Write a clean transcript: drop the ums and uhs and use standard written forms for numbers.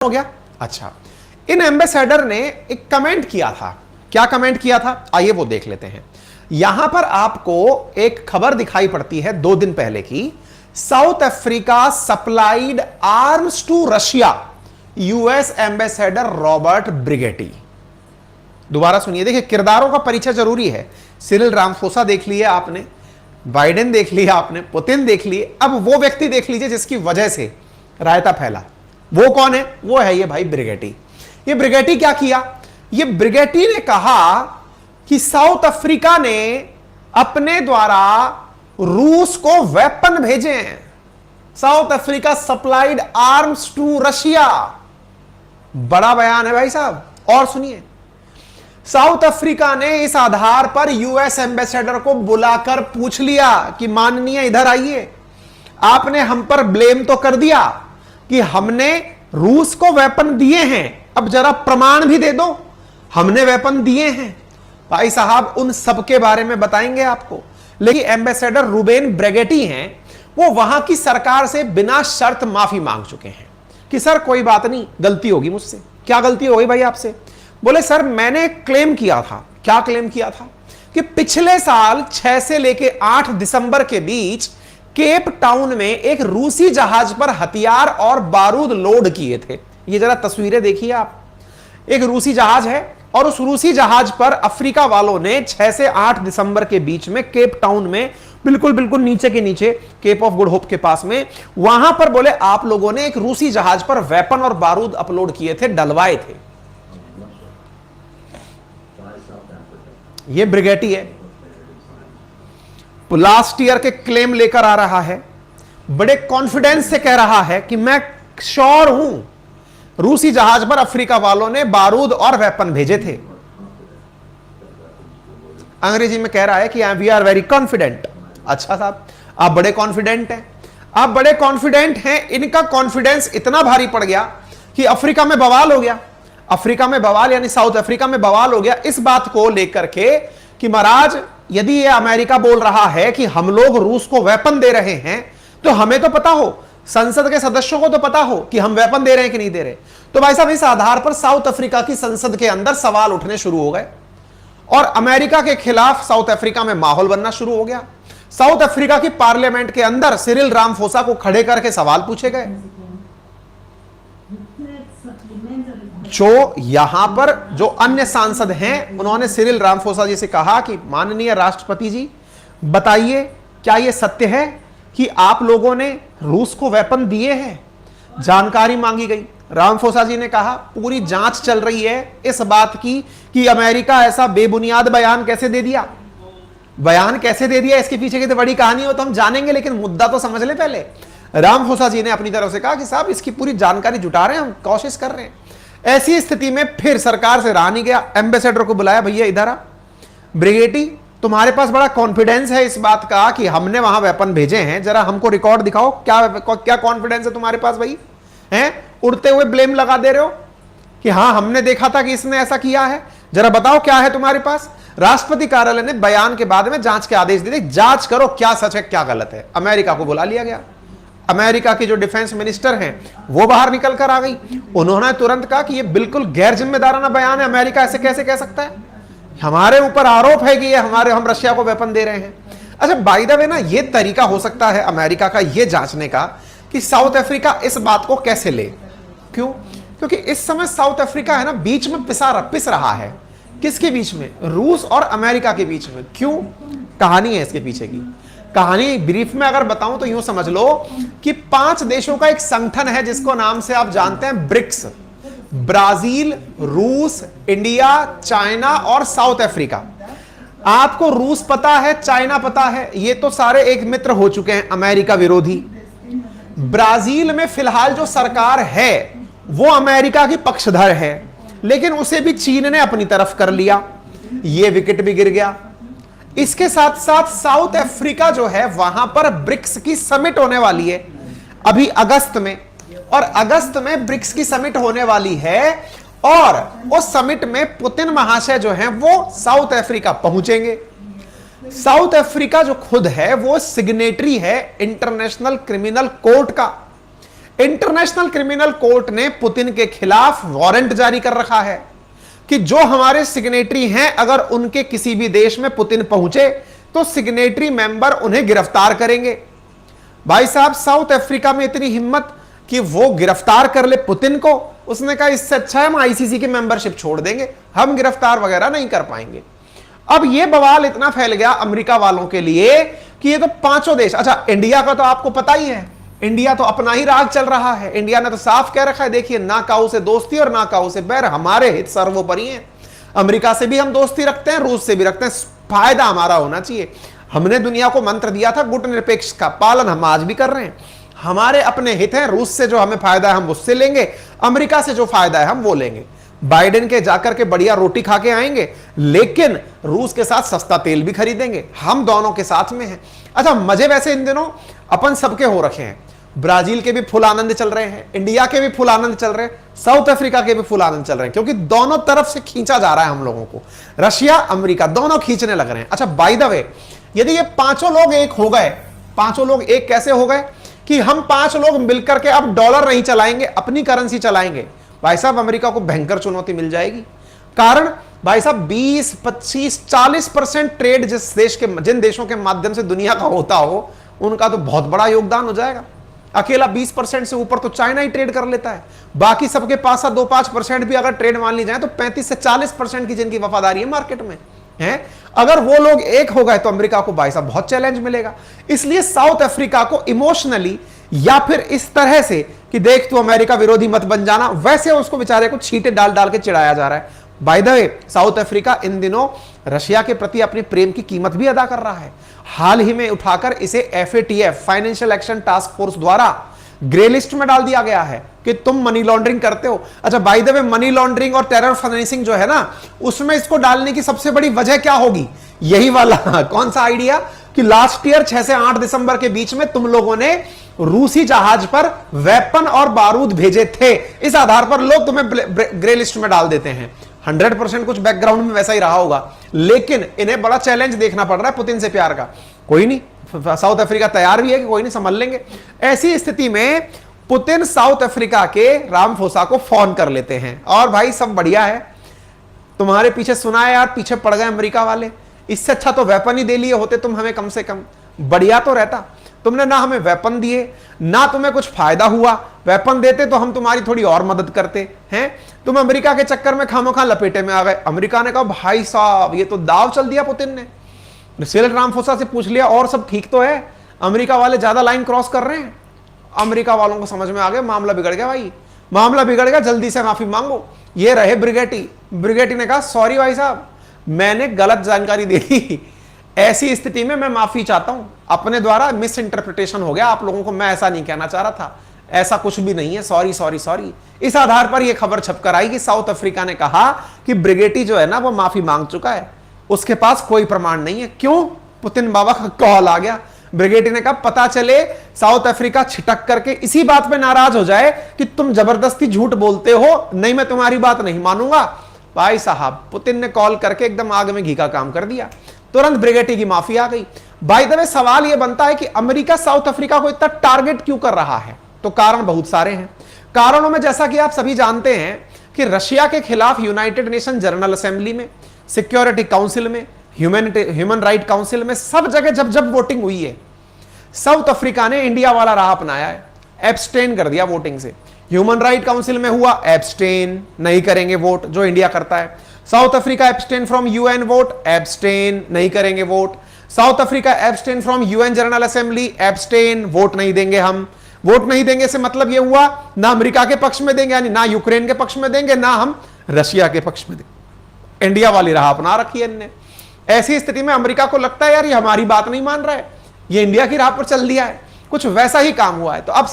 हो गया। अच्छा, इन एम्बेसडर ने एक कमेंट किया था। क्या कमेंट किया था, आइए वो देख लेते हैं। यहां पर आपको एक खबर दिखाई पड़ती है 2 दिन पहले की, South Africa supplied arms to Russia, US ambassador Robert Brigety. दोबारा सुनिए, देखिए किरदारों का परिचय जरूरी है। सिरिल रामाफोसा देख लिए आपने, बाइडेन देख लिया आपने, पुतिन देख लिए, अब वो व्यक्ति देख लीजिए जिसकी वजह से रायता फैला। वो कौन है? वो है ये भाई ब्रिगेटी। ये ब्रिगेटी क्या किया? ये ब्रिगेटी ने कहा कि साउथ अफ्रीका ने अपने द्वारा रूस को वेपन भेजे हैं। South Africa supplied arms to Russia. बड़ा बयान है भाई साहब। और सुनिए, साउथ अफ्रीका ने इस आधार पर यूएस एम्बेसडर को बुलाकर पूछ लिया कि माननीय इधर आइए, आपने हम पर ब्लेम तो कर दिया कि हमने रूस को वेपन दिए हैं, अब जरा प्रमाण भी दे दो, हमने वेपन दिए हैं। भाई साहब उन सब के बारे में बताएंगे आपको, लेकिन एम्बेसडर रूबेन ब्रिगेटी हैं, वो वहां की सरकार से बिना शर्त माफी मांग चुके हैं कि सर कोई बात नहीं, गलती होगी मुझसे। क्या गलती हो गई भाई आपसे? बोले सर मैंने क्लेम किया था। क्या क्लेम किया था? कि पिछले साल 6 से लेके 8 दिसंबर के बीच केप टाउन में एक रूसी जहाज पर हथियार और बारूद लोड किए थे। ये जरा तस्वीरें देखिए आप। एक रूसी जहाज है और उस रूसी जहाज पर अफ्रीका वालों ने 6 से 8 दिसंबर के बीच में केप टाउन में, बिल्कुल बिल्कुल नीचे के नीचे, केप ऑफ गुड होप के पास में, वहां पर बोले आप लोगों ने एक रूसी जहाज पर वेपन और बारूद अपलोड किए थे, डलवाए थे। ये ब्रिगेटी है, लास्ट ईयर के क्लेम लेकर आ रहा है, बड़े कॉन्फिडेंस से कह रहा है कि मैं श्योर हूं रूसी जहाज पर अफ्रीका वालों ने बारूद और वेपन भेजे थे। अंग्रेजी में कह रहा है कि वी आर वेरी कॉन्फिडेंट। अच्छा साहब, आप बड़े कॉन्फिडेंट हैं, आप बड़े कॉन्फिडेंट हैं। इनका कॉन्फिडेंस इतना भारी पड़ गया कि अफ्रीका में बवाल हो गया। अफ्रीका में बवाल यानी साउथ अफ्रीका में बवाल हो गया इस बात को लेकर के कि महाराज यदि ये अमेरिका बोल रहा है कि हम लोग रूस को वेपन दे रहे हैं, तो हमें तो पता हो, संसद के सदस्यों को तो पता हो कि हम वेपन दे रहे हैं कि नहीं दे रहे। तो भाई साहब इस आधार पर साउथ अफ्रीका की संसद के अंदर सवाल उठने शुरू हो गए और अमेरिका के खिलाफ साउथ अफ्रीका में माहौल बनना शुरू हो गया। साउथ अफ्रीका की पार्लियामेंट के अंदर सिरिल रामाफोसा को खड़े करके सवाल पूछे गए। जो यहां पर जो अन्य सांसद हैं, उन्होंने सिरिल रामाफोसा जी से कहा कि माननीय राष्ट्रपति जी बताइए, क्या यह सत्य है कि आप लोगों ने रूस को वेपन दिए हैं? जानकारी मांगी गई। रामाफोसा जी ने कहा पूरी जांच चल रही है इस बात की कि अमेरिका ऐसा बेबुनियाद बयान कैसे दे दिया। बयान कैसे दे दिया, इसके पीछे की तो बड़ी कहानी हो तो हम जानेंगे, लेकिन मुद्दा तो समझ ले पहले। रामाफोसा जी ने अपनी तरफ से कहा कि साहब इसकी पूरी जानकारी जुटा रहे हैं, हम कोशिश कर रहे हैं। ऐसी स्थिति में फिर सरकार से रहा नहीं गया, एम्बेसडर को बुलाया, भैया इधर आ, ब्रिगेटी तुम्हारे पास बड़ा कॉन्फिडेंस है इस बात का कि हमने वहां वेपन भेजे हैं, जरा हमको रिकॉर्ड दिखाओ, क्या कॉन्फिडेंस है तुम्हारे पास भाई? हैं उड़ते हुए ब्लेम लगा दे रहे हो कि हाँ हमने देखा था कि इसने ऐसा किया है, जरा बताओ क्या है तुम्हारे पास। राष्ट्रपति कार्यालय ने बयान के बाद में जांच के आदेश दिए, जांच करो क्या सच है क्या गलत है। अमेरिका को बुला लिया गया। अमेरिका की जो डिफेंस मिनिस्टर हैं वो बाहर निकल कर आ गई। उन्होंने तुरंत कहा कि ये बिल्कुल गैर जिम्मेदाराना बयान है, अमेरिका ऐसे कैसे कह सकता है, हमारे ऊपर आरोप है कि ये हम रशिया को वेपन दे रहे हैं। अच्छा बाय द वे ना, ये तरीका हो सकता है अमेरिका का ये जांचने का कि साउथ अफ्रीका इस बात को कैसे ले। क्यों? क्योंकि इस समय साउथ अफ्रीका है ना बीच में पिस रहा है। किसके बीच में? रूस और अमेरिका के बीच में। क्यों? कहानी है इसके पीछे की। कहानी ब्रीफ में अगर बताऊं तो यूं समझ लो कि 5 देशों का एक संगठन है जिसको नाम से आप जानते हैं ब्रिक्स। ब्राजील, रूस, इंडिया, चाइना और साउथ अफ्रीका। आपको रूस पता है, चाइना पता है, ये तो सारे एक मित्र हो चुके हैं अमेरिका विरोधी। ब्राजील में फिलहाल जो सरकार है वो अमेरिका की पक्षधर है, लेकिन उसे भी चीन ने अपनी तरफ कर लिया, ये विकेट भी गिर गया। इसके साथ साथ साउथ अफ्रीका जो है वहां पर ब्रिक्स की समिट होने वाली है अभी अगस्त में, और अगस्त में ब्रिक्स की समिट होने वाली है और उस समिट में पुतिन महाशय जो हैं वो साउथ अफ्रीका पहुंचेंगे। साउथ अफ्रीका जो खुद है वो सिग्नेटरी है इंटरनेशनल क्रिमिनल कोर्ट का। इंटरनेशनल क्रिमिनल कोर्ट ने पुतिन के खिलाफ वारंट जारी कर रखा है कि जो हमारे सिग्नेटरी हैं, अगर उनके किसी भी देश में पुतिन पहुंचे तो सिग्नेटरी मेंबर उन्हें गिरफ्तार करेंगे। भाई साहब, साउथ अफ्रीका में इतनी हिम्मत कि वो गिरफ्तार कर ले पुतिन को। उसने कहा इससे अच्छा है हम आईसीसी की मेंबरशिप छोड़ देंगे, हम गिरफ्तार वगैरह नहीं कर पाएंगे। अब ये बवाल इतना फैल गया अमेरिका वालों के लिए कि ये तो पांचों देश, अच्छा इंडिया का तो आपको पता ही है, इंडिया तो अपना ही राग चल रहा है। इंडिया ने तो साफ कह रखा है, देखिए ना काऊ से दोस्ती और ना काऊ से बैर, हमारे हित सर्वोपरि हैं। अमेरिका से भी हम दोस्ती रखते हैं, रूस से भी रखते हैं, फायदा हमारा होना चाहिए। हमने दुनिया को मंत्र दिया था गुट निरपेक्ष का, पालन हम आज भी कर रहे हैं। हमारे अपने हित हैं, रूस से जो हमें फायदा है हम उससे लेंगे, अमेरिका से जो फायदा है हम वो लेंगे। बाइडेन के जाकर के बढ़िया रोटी खा के आएंगे, लेकिन रूस के साथ सस्ता तेल भी खरीदेंगे, हम दोनों के साथ में हैं। अच्छा, मजे वैसे इन दिनों अपन सबके हो रखे हैं, ब्राजील के भी फुल आनंद चल रहे हैं, इंडिया के भी फुल आनंद चल रहे हैं, साउथ अफ्रीका के भी फुल आनंद चल रहे हैं, क्योंकि दोनों तरफ से खींचा जा रहा है हम लोगों को, रशिया अमेरिका दोनों खींचने लग रहे हैं। अच्छा, बाय द वे, यदि ये पांचों लोग एक हो गए, पांचों लोग एक कैसे हो गए कि हम पांच लोग मिलकर के अब डॉलर नहीं चलाएंगे, अपनी करेंसी चलाएंगे, भाई साहब अमेरिका को भयंकर चुनौती मिल जाएगी। कारण भाई साहब 20, 25, 40% ट्रेड जिन देशों के माध्यम से दुनिया का होता हो, उनका तो बहुत बड़ा योगदान हो जाएगा। अकेला 20% से ऊपर तो चाइना ही ट्रेड कर लेता है, बाकी सबके पास 2-5% भी अगर ट्रेड मान ली जाए तो 35 से 40% की जिनकी वफादारी है मार्केट में है, अगर वो लोग एक हो गए तो अमेरिका को भाई साहब बहुत चैलेंज मिलेगा। इसलिए साउथ अफ्रीका को इमोशनली या फिर इस तरह से कि देख तू अमेरिका विरोधी मत बन जाना, वैसे उसको बेचारे को छींटे डाल डाल के चिढ़ाया जा रहा है। By the way, south Africa in दिनों रशिया के प्रति अपने प्रेम की कीमत भी अदा कर रहा है। हाल ही में उठाकर इसे FATF financial action task force द्वारा ग्रे लिस्ट में डाल दिया गया है कि तुम मनी लॉन्ड्रिंग करते हो। अच्छा, by the way, money laundering और टेरर फाइनेंसिंग जो है ना, उसमें इसको डालने की सबसे बड़ी वजह क्या होगी? यही वाला कौन सा आइडिया कि लास्ट ईयर 6 से 8 दिसंबर के बीच में तुम लोगों ने रूसी जहाज पर वेपन और बारूद भेजे थे, इस आधार पर लोग तुम्हें ग्रे लिस्ट में डाल देते हैं। 100% कुछ बैकग्राउंड में वैसा ही रहा होगा, लेकिन इन्हें बड़ा चैलेंज देखना पड़ रहा है पुतिन से प्यार का। कोई नहीं, साउथ अफ्रीका तैयार भी है कि कोई नहीं, संभल लेंगे। ऐसी स्थिति में पुतिन साउथ अफ्रीका के रामफोसा को फोन कर लेते हैं, और भाई सब बढ़िया है, तुम्हारे पीछे सुना है यार, पीछे पड़ गए अमेरिका वाले, इससे अच्छा तो वेपन ही दे लिए होते तुम हमें, कम से कम बढ़िया तो रहता। तुमने ना हमें वेपन दिए, ना तुम्हें कुछ फायदा हुआ, वेपन देते तो हम तुम्हारी थोड़ी और मदद करते हैं। तुम अमेरिका के चक्कर में खामोखा लपेटे में आ गए। अमेरिका ने कहा भाई साहब ये तो दाव चल दिया पुतिन ने। सिरिल रामफोसा से पूछ लिया और सब ठीक तो है, अमेरिका वाले ज्यादा लाइन क्रॉस कर रहे हैं। अमेरिका वालों को समझ में आ गया मामला बिगड़ गया, भाई मामला बिगड़ गया, जल्दी से माफी मांगो। ये रहे ब्रिगेटी ने कहा सॉरी भाई साहब, मैंने गलत जानकारी दे दी, ऐसी स्थिति में मैं माफी चाहता हूं, अपने द्वारा मिस इंटरप्रिटेशन हो गया आप लोगों को, मैं ऐसा नहीं कहना चाह रहा था, ऐसा कुछ भी नहीं है, सॉरी सॉरी सॉरी। इस आधार पर यह खबर छपकर आई कि साउथ अफ्रीका ने कहा कि ब्रिगेटी जो है ना वो माफी मांग चुका है, उसके पास कोई प्रमाण नहीं है। क्यों? पुतिन बाबा का कॉल आ गया। ब्रिगेटी ने कहा पता चले साउथ अफ्रीका छिटक करके इसी बात पे नाराज हो जाए कि तुम जबरदस्ती झूठ बोलते हो, नहीं मैं तुम्हारी बात नहीं मानूंगा। भाई साहब पुतिन ने कॉल करके एकदम आग में घी का काम कर दिया, तुरंत ब्रिगेटी की माफी आ गई। बाय द वे, सवाल यह बनता है कि अमेरिका साउथ अफ्रीका को इतना टारगेट क्यों कर रहा है? तो कारण बहुत सारे हैं। कारणों में जैसा कि आप सभी जानते हैं कि रशिया के खिलाफ यूनाइटेड नेशन जनरल असेंबली में, सिक्योरिटी काउंसिल में, ह्यूमन राइट काउंसिल में, सब जगह जब जब वोटिंग हुई है, साउथ अफ्रीका ने इंडिया वाला राह अपनाया है, एब्सटेन कर दिया वोटिंग से। ह्यूमन राइट काउंसिल में हुआ एब्सटेन, नहीं करेंगे वोट, जो इंडिया करता है। South Africa abstain from UN vote, abstain, नहीं करेंगे vote. South Africa abstain from UN general assembly, abstain, vote नहीं देंगे हम। वोट नहीं देंगे से मतलब यह हुआ ना अमेरिका के पक्ष में देंगे, यानी ना यूक्रेन के पक्ष में देंगे, ना हम रशिया के पक्ष में देंगे। इंडिया वाली राह अपना रखी है इनने। ऐसी स्थिति में अमेरिका को लगता है यार ये हमारी बात नहीं मान रहा है, ये इंडिया की राह पर चल दिया है, कुछ वैसा ही काम हुआ है। तो अब